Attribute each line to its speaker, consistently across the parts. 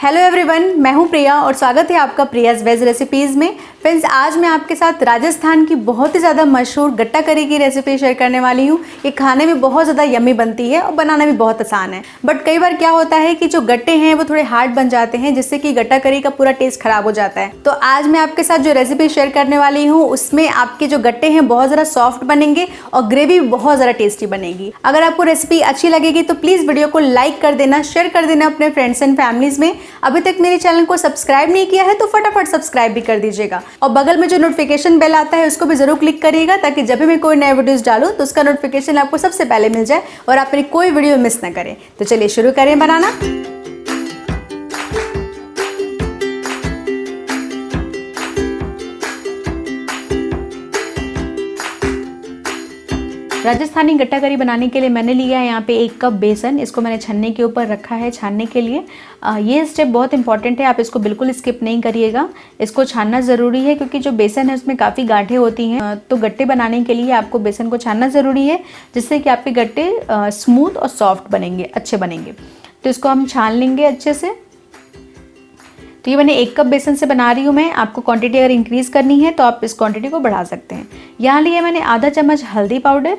Speaker 1: Hello everyone, मैं हूं प्रिया और स्वागत है आपका प्रियाज वेज रेसिपीज़ में। फ्रेंड्स, आज मैं आपके साथ राजस्थान की बहुत ही ज़्यादा मशहूर गट्टा करी की रेसिपी शेयर करने वाली हूं। ये खाने में बहुत ज़्यादा यम्मी बनती है और बनाना भी बहुत आसान है। बट कई बार क्या होता है कि जो गट्टे हैं वो थोड़े हार्ड बन जाते हैं, जिससे कि गट्टा करी का पूरा टेस्ट खराब हो जाता है। तो आज मैं आपके साथ जो रेसिपी शेयर करने वाली हूँ उसमें आपके जो गट्टे हैं बहुत ज़्यादा सॉफ्ट बनेंगे और ग्रेवी भी बहुत ज़्यादा टेस्टी बनेगी। अगर आपको रेसिपी अच्छी लगेगी तो प्लीज़ वीडियो को लाइक कर देना, शेयर कर देना अपने फ्रेंड्स एंड फैमिलीज़ में। अभी तक मेरे चैनल को सब्सक्राइब नहीं किया है तो फटाफट सब्सक्राइब भी कर दीजिएगा और बगल में जो नोटिफिकेशन बेल आता है उसको भी जरूर क्लिक करिएगा, ताकि जब भी मैं कोई नए वीडियोस डालूं तो उसका नोटिफिकेशन आपको सबसे पहले मिल जाए और आप मेरी कोई वीडियो मिस ना करें। तो चलिए शुरू करें बनाना। राजस्थानी गट्टा करी बनाने के लिए मैंने लिया है यहाँ पे 1 कप बेसन। इसको मैंने छन्ने के ऊपर रखा है छानने के लिए। ये स्टेप बहुत इंपॉर्टेंट है, आप इसको बिल्कुल स्किप नहीं करिएगा। इसको छानना ज़रूरी है क्योंकि जो बेसन है उसमें काफ़ी गांठें होती हैं, तो गट्टे बनाने के लिए आपको बेसन को छानना ज़रूरी है, जिससे कि आपके गट्टे स्मूथ और सॉफ्ट बनेंगे, अच्छे बनेंगे। तो इसको हम छान लेंगे अच्छे से। तो ये मैंने 1 कप बेसन से बना रही हूँ मैं। आपको क्वांटिटी अगर इंक्रीज़ करनी है तो आप इस क्वांटिटी को बढ़ा सकते हैं। यहाँ लिए मैंने आधा चम्मच हल्दी पाउडर,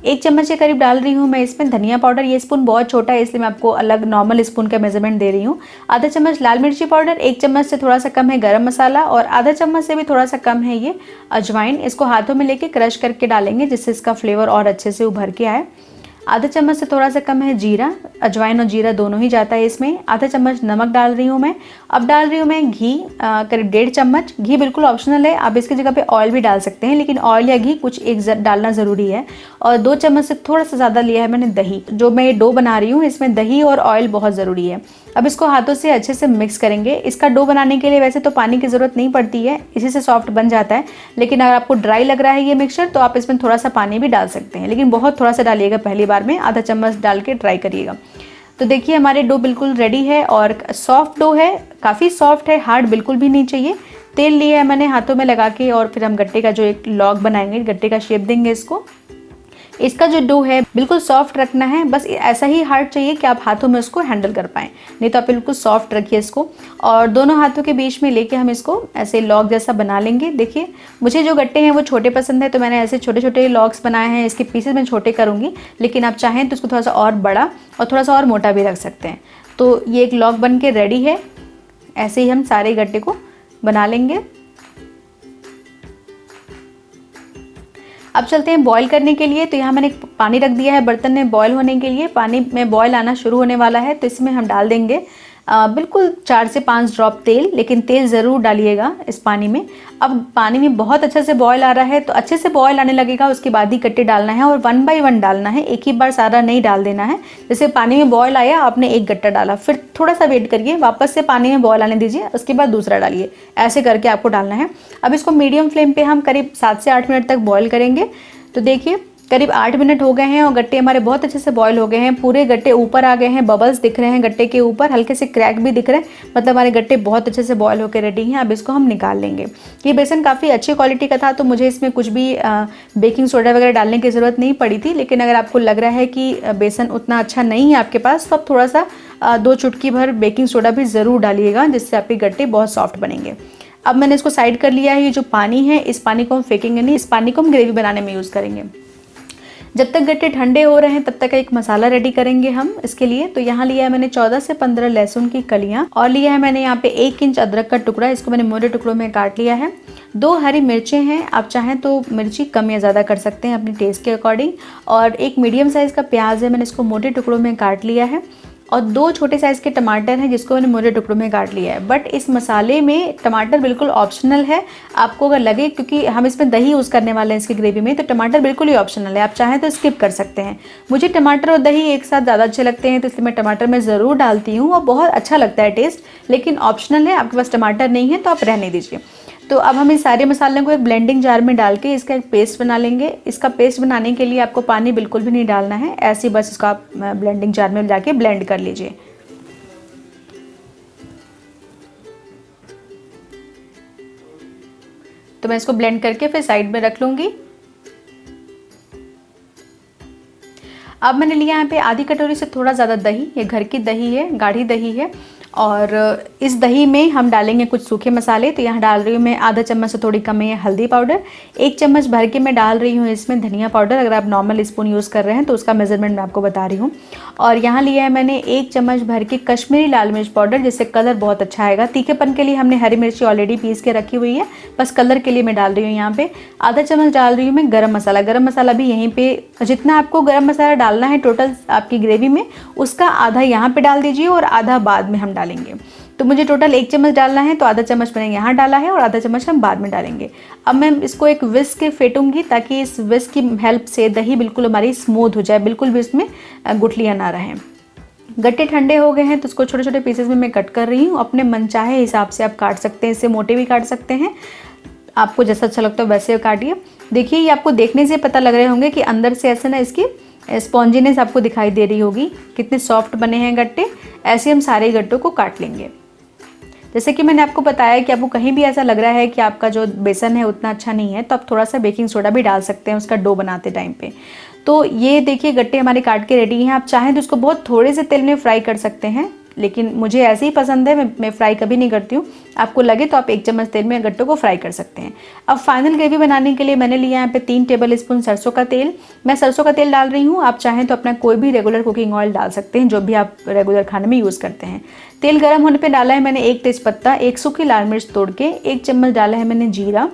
Speaker 1: 1 चम्मच के करीब डाल रही हूँ मैं इसमें धनिया पाउडर। ये स्पून बहुत छोटा है इसलिए मैं आपको अलग नॉर्मल स्पून का मेजरमेंट दे रही हूँ। आधा चम्मच लाल मिर्ची पाउडर, 1 चम्मच से थोड़ा सा कम है गरम मसाला और आधा चम्मच से भी थोड़ा सा कम है ये अजवाइन। इसको हाथों में लेके क्रश करके डालेंगे जिससे इसका फ्लेवर और अच्छे से उभर के आए। आधा चम्मच से थोड़ा सा कम है जीरा, अजवाइन और जीरा दोनों ही जाता है इसमें। आधा चम्मच नमक डाल रही हूँ मैं। अब डाल रही हूँ मैं घी, करीब 1.5 चम्मच। घी बिल्कुल ऑप्शनल है, आप इसकी जगह पे ऑयल भी डाल सकते हैं, लेकिन ऑयल या घी कुछ एक डालना ज़रूरी है। और 2 चम्मच से थोड़ा सा ज़्यादा लिया है मैंने दही। जो मैं ये डो बना रही हूँ इसमें दही और ऑयल बहुत ज़रूरी है। अब इसको हाथों से अच्छे से मिक्स करेंगे। इसका डो बनाने के लिए वैसे तो पानी की ज़रूरत नहीं पड़ती है, इसी से सॉफ्ट बन जाता है, लेकिन अगर आपको ड्राई लग रहा है ये मिक्सचर तो आप इसमें थोड़ा सा पानी भी डाल सकते हैं, लेकिन बहुत थोड़ा सा डालिएगा पहली बार में। आधा चम्मच डाल के ट्राई करिएगा। तो देखिए हमारे डो बिल्कुल रेडी है और सॉफ्ट डो है, काफ़ी सॉफ्ट है, हार्ड बिल्कुल भी नहीं चाहिए। तेल लिया है मैंने हाथों में लगा के और फिर हम गट्टे का जो एक लॉग बनाएंगे, गट्टे का शेप देंगे इसको। इसका जो डो है बिल्कुल सॉफ्ट रखना है, बस ऐसा ही हार्ड चाहिए कि आप हाथों में उसको हैंडल कर पाएँ, नहीं तो आप बिल्कुल सॉफ्ट रखिए इसको। और दोनों हाथों के बीच में लेके हम इसको ऐसे लॉग जैसा बना लेंगे। देखिए मुझे जो गट्टे हैं वो छोटे पसंद है तो मैंने ऐसे छोटे छोटे लॉग्स बनाए हैं। इसके पीसेस मैं छोटे करूँगी, लेकिन आप चाहें तो इसको थोड़ा सा और बड़ा और थोड़ा सा और मोटा भी रख सकते हैं। तो ये एक लॉग बन के रेडी है। ऐसे ही हम सारे गट्टे को बना लेंगे। अब चलते हैं बॉईल करने के लिए। तो यहाँ मैंने पानी रख दिया है बर्तन में बॉईल होने के लिए। पानी में बॉईल आना शुरू होने वाला है तो इसमें हम डाल देंगे बिल्कुल 4 से 5 ड्रॉप तेल, लेकिन तेल ज़रूर डालिएगा इस पानी में। अब पानी में बहुत अच्छे से बॉईल आ रहा है तो अच्छे से बॉईल आने लगेगा उसके बाद ही गट्टे डालना है और 1 बाय 1 डालना है, एक ही बार सारा नहीं डाल देना है। जैसे पानी में बॉईल आया, आपने एक गट्टा डाला, फिर थोड़ा सा वेट करिए, वापस से पानी में बॉईल आने दीजिए, उसके बाद दूसरा डालिए, ऐसे करके आपको डालना है। अब इसको मीडियम फ्लेम पर हम करीब 7 से 8 मिनट तक बॉईल करेंगे। तो देखिए करीब 8 मिनट हो गए हैं और गट्टे हमारे बहुत अच्छे से बॉईल हो गए हैं। पूरे गट्टे ऊपर आ गए हैं, बबल्स दिख रहे हैं गट्टे के ऊपर, हल्के से क्रैक भी दिख रहे हैं, मतलब हमारे गट्टे बहुत अच्छे से बॉईल होकर रेडी हैं। अब इसको हम निकाल लेंगे। ये बेसन काफ़ी अच्छी क्वालिटी का था तो मुझे इसमें कुछ भी बेकिंग सोडा वगैरह डालने की ज़रूरत नहीं पड़ी थी, लेकिन अगर आपको लग रहा है कि बेसन उतना अच्छा नहीं है आपके पास तो आप थोड़ा सा 2 चुटकी भर बेकिंग सोडा भी ज़रूर डालिएगा, जिससे आपके गट्टे बहुत सॉफ्ट बनेंगे। अब मैंने इसको साइड कर लिया है। ये जो पानी है इस पानी को हम फेंकेंगे नहीं, इस पानी को हम ग्रेवी बनाने में यूज़ करेंगे। जब तक गट्टे ठंडे हो रहे हैं तब तक एक मसाला रेडी करेंगे हम इसके लिए। तो यहाँ लिया है मैंने 14 से 15 लहसुन की कलियाँ और लिया है मैंने यहाँ पे 1 इंच अदरक का टुकड़ा, इसको मैंने मोटे टुकड़ों में काट लिया है। 2 हरी मिर्चें हैं, आप चाहें तो मिर्ची कम या ज़्यादा कर सकते हैं अपने टेस्ट के अकॉर्डिंग। और 1 मीडियम साइज़ का प्याज है, मैंने इसको मोटे टुकड़ों में काट लिया है। और 2 छोटे साइज़ के टमाटर हैं जिसको मैंने मोटे टुकड़ों में काट लिया है। बट इस मसाले में टमाटर बिल्कुल ऑप्शनल है, आपको अगर लगे, क्योंकि हम इसमें दही यूज़ करने वाले हैं इसकी ग्रेवी में, तो टमाटर बिल्कुल ही ऑप्शनल है, आप चाहें तो स्किप कर सकते हैं। मुझे टमाटर और दही एक साथ ज़्यादा अच्छे लगते हैं तो इसलिए मैं टमाटर में ज़रूर डालती हूँ और बहुत अच्छा लगता है टेस्ट, लेकिन ऑप्शनल है। आपके पास टमाटर नहीं है तो आप रहने दीजिए। तो अब हम इस सारे मसालों को एक ब्लेंडिंग जार में डाल के इसका एक पेस्ट बना लेंगे। इसका पेस्ट बनाने के लिए आपको पानी बिल्कुल भी नहीं डालना है, ऐसे बस इसको आप ब्लेंडिंग जार में जाके ब्लेंड कर लीजिए। तो मैं इसको ब्लेंड करके फिर साइड में रख लूँगी। अब मैंने लिया यहाँ पे आधी कटोरी से थोड़ा ज़्यादा दही, ये घर की दही है, गाढ़ी दही है, और इस दही में हम डालेंगे कुछ सूखे मसाले। तो यहाँ डाल रही हूँ मैं आधा चम्मच से थोड़ी कम है हल्दी पाउडर, 1 चम्मच भर के मैं डाल रही हूँ इसमें धनिया पाउडर। अगर आप नॉर्मल स्पून यूज़ कर रहे हैं तो उसका मेजरमेंट मैं आपको बता रही हूँ। और यहाँ लिया है मैंने 1 चम्मच भर के कश्मीरी लाल मिर्च पाउडर, जिससे कलर बहुत अच्छा आएगा। तीखेपन के लिए हमने हरी मिर्ची ऑलरेडी पीस के रखी हुई है, बस कलर के लिए मैं डाल रही हूँ। यहाँ पे आधा चम्मच डाल रही हूँ मैं गरम मसाला। गरम मसाला भी यहीं पे जितना आपको गरम मसाला डालना है टोटल आपकी ग्रेवी में, उसका आधा यहाँ पे डाल दीजिए और आधा बाद में हम डालेंगे। तो मुझे टोटल 1 चम्मच डालना है, तो आधा चम्मच मैंने यहाँ डाला है और आधा चम्मच हम बाद में डालेंगे। अब मैं इसको एक विस्क के फेंटूंगी, ताकि इस विस्क की हेल्प से दही बिल्कुल हमारी स्मूथ हो जाए, बिल्कुल भी इसमें गुठलियाँ ना रहें। गट्टे ठंडे हो गए हैं तो इसको छोटे छोटे पीसेस में मैं कट कर रही हूँ। अपने मनचाहे हिसाब से आप काट सकते हैं, इससे मोटे भी काट सकते हैं, आपको जैसा अच्छा लगता है वैसे काटिए। देखिए ये आपको देखने से पता लग रहे होंगे कि अंदर से ऐसे ना इसकी स्पॉन्जीनेस आपको दिखाई दे रही होगी, कितने सॉफ्ट बने हैं गट्टे। ऐसे हम सारे गट्टों को काट लेंगे। जैसे कि मैंने आपको बताया कि आपको कहीं भी ऐसा लग रहा है कि आपका जो बेसन है उतना अच्छा नहीं है, तो आप थोड़ा सा बेकिंग सोडा भी डाल सकते हैं उसका डो बनाते टाइम पे। तो ये देखिए गट्टे हमारे काट के रेडी हैं। आप चाहें तो इसको बहुत थोड़े से तेल में फ्राई कर सकते हैं, लेकिन मुझे ऐसे ही पसंद है, मैं फ्राई कभी नहीं करती हूँ। आपको लगे तो आप 1 चम्मच तेल में गट्टों को फ्राई कर सकते हैं। अब फाइनल ग्रेवी बनाने के लिए मैंने लिया यहाँ पे 3 टेबल स्पून सरसों का तेल। मैं सरसों का तेल डाल रही हूँ, आप चाहें तो अपना कोई भी रेगुलर कुकिंग ऑयल डाल सकते हैं, जो भी आप रेगुलर खाने में यूज़ करते हैं। तेल गर्म होने पर डाला है मैंने 1 तेज़पत्ता, 1 सूखी लाल मिर्च तोड़ के, 1 चम्मच डाला है मैंने जीरा।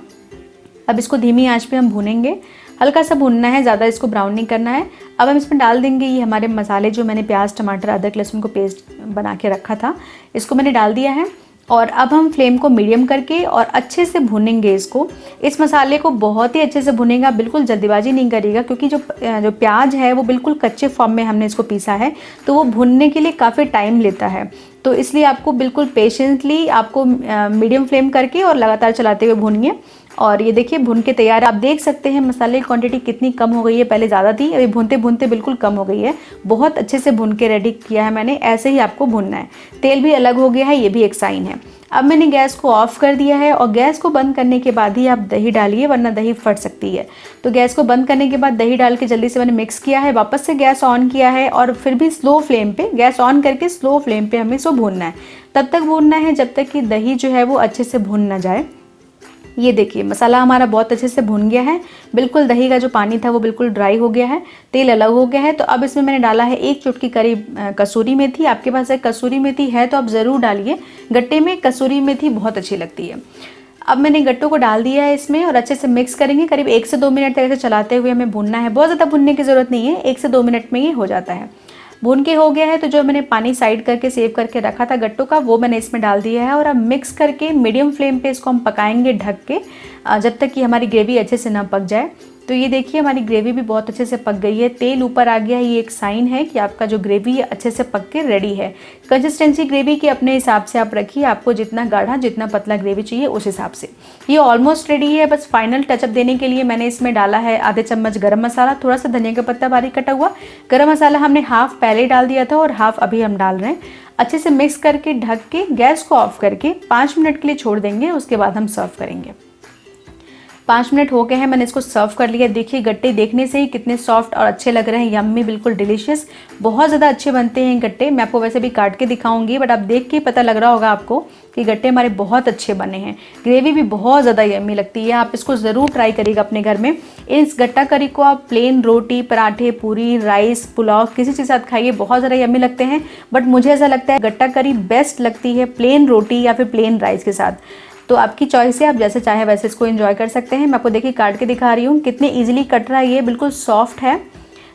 Speaker 1: अब इसको धीमी आंच पे हम भूनेंगे, हल्का सा भूनना है, ज़्यादा इसको ब्राउन नहीं करना है। अब हम इसमें डाल देंगे ये हमारे मसाले, जो मैंने प्याज टमाटर अदरक लहसुन को पेस्ट बना के रखा था, इसको मैंने डाल दिया है। और अब हम फ्लेम को मीडियम करके और अच्छे से भूनेंगे इसको। इस मसाले को बहुत ही अच्छे से भुनेगा, बिल्कुल जल्दीबाजी नहीं करिएगा, क्योंकि जो प्याज है वो बिल्कुल कच्चे फॉर्म में हमने इसको पीसा है, तो वो भुनने के लिए काफ़ी टाइम लेता है। तो इसलिए आपको बिल्कुल पेशेंटली आपको मीडियम फ्लेम करके और लगातार चलाते हुए भूनिए। और ये देखिए भुन के तैयार, आप देख सकते हैं मसाले की क्वांटिटी कितनी कम हो गई है, पहले ज़्यादा थी, अभी भूनते भूनते बिल्कुल कम हो गई है। बहुत अच्छे से भुन के रेडी किया है मैंने, ऐसे ही आपको भुनना है। तेल भी अलग हो गया है, ये भी एक साइन है। अब मैंने गैस को ऑफ कर दिया है और गैस को बंद करने के बाद ही आप दही डालिए, वरना दही फट सकती है। तो गैस को बंद करने के बाद दही डाल के जल्दी से मैंने मिक्स किया है, वापस से गैस ऑन किया है और फिर भी स्लो फ्लेम पे, गैस ऑन करके स्लो फ्लेम पे हमें इसको भूनना है। तब तक भूनना है जब तक कि दही जो है वो अच्छे से भुन ना जाए। ये देखिए मसाला हमारा बहुत अच्छे से भुन गया है, बिल्कुल दही का जो पानी था वो बिल्कुल ड्राई हो गया है, तेल अलग हो गया है। तो अब इसमें मैंने डाला है 1 चुटकी करीब कसूरी मेथी। आपके पास एक कसूरी मेथी है तो आप ज़रूर डालिए, गट्टे में कसूरी मेथी बहुत अच्छी लगती है। अब मैंने गट्टों को डाल दिया है इसमें और अच्छे से मिक्स करेंगे। करीब 1 से 2 मिनट तक ऐसे चलाते हुए हमें भुनना है, बहुत ज़्यादा भुनने की ज़रूरत नहीं है, 1 से 2 मिनट में ये हो जाता है। भून के हो गया है तो जो मैंने पानी साइड करके सेव करके रखा था गट्टों का, वो मैंने इसमें डाल दिया है। और अब मिक्स करके मीडियम फ्लेम पे इसको हम पकाएंगे ढक के, जब तक कि हमारी ग्रेवी अच्छे से ना पक जाए। तो ये देखिए हमारी ग्रेवी भी बहुत अच्छे से पक गई है, तेल ऊपर आ गया है, ये एक साइन है कि आपका जो ग्रेवी है अच्छे से पक के रेडी है। कंसिस्टेंसी ग्रेवी के अपने हिसाब से आप रखिए, आपको जितना गाढ़ा जितना पतला ग्रेवी चाहिए उस हिसाब से। ये ऑलमोस्ट रेडी है, बस फाइनल टचअप देने के लिए मैंने इसमें डाला है आधे चम्मच गरम मसाला, थोड़ा सा धनिया का पत्ता बारीक कटा हुआ। गरम मसाला हमने हाफ पहले डाल दिया था और हाफ अभी हम डाल रहे हैं। अच्छे से मिक्स करके ढक के गैस को ऑफ करके 5 मिनट के लिए छोड़ देंगे, उसके बाद हम सर्व करेंगे। 5 मिनट हो गए हैं, मैंने इसको सर्व कर लिया। देखिए गट्टे देखने से ही कितने सॉफ्ट और अच्छे लग रहे हैं, यम्मी, बिल्कुल डिलीशियस, बहुत ज़्यादा अच्छे बनते हैं गट्टे। मैं आपको वैसे भी काट के दिखाऊंगी, बट आप देख के पता लग रहा होगा आपको कि गट्टे हमारे बहुत अच्छे बने हैं। ग्रेवी भी बहुत ज़्यादा यम्मी लगती है, आप इसको ज़रूर ट्राई करिएगा अपने घर में। इस गट्टा करी को आप प्लेन रोटी, पराठे, पूरी, राइस, पुलाव किसी चीज़ के साथ खाइए, बहुत ज़्यादा यम्मी लगते हैं। बट मुझे ऐसा लगता है गट्टा करी बेस्ट लगती है प्लेन रोटी या फिर प्लेन राइस के साथ। तो आपकी चॉइस है, आप जैसे चाहे वैसे इसको एंजॉय कर सकते हैं। मैं आपको देखिए काट के दिखा रही हूँ कितने इजीली कट रहा है, ये बिल्कुल सॉफ्ट है।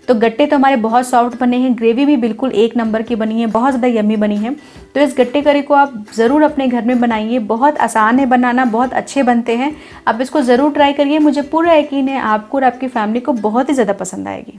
Speaker 1: तो गट्टे तो हमारे बहुत सॉफ्ट बने हैं, ग्रेवी भी बिल्कुल 1 नंबर की बनी है, बहुत ज़्यादा यम्मी बनी है। तो इस गट्टे करी को आप ज़रूर अपने घर में बनाइए, बहुत आसान है बनाना, बहुत अच्छे बनते हैं। आप इसको ज़रूर ट्राई करिए, मुझे पूरा यकीन है आपको और आपकी फैमिली को बहुत ही ज़्यादा पसंद आएगी।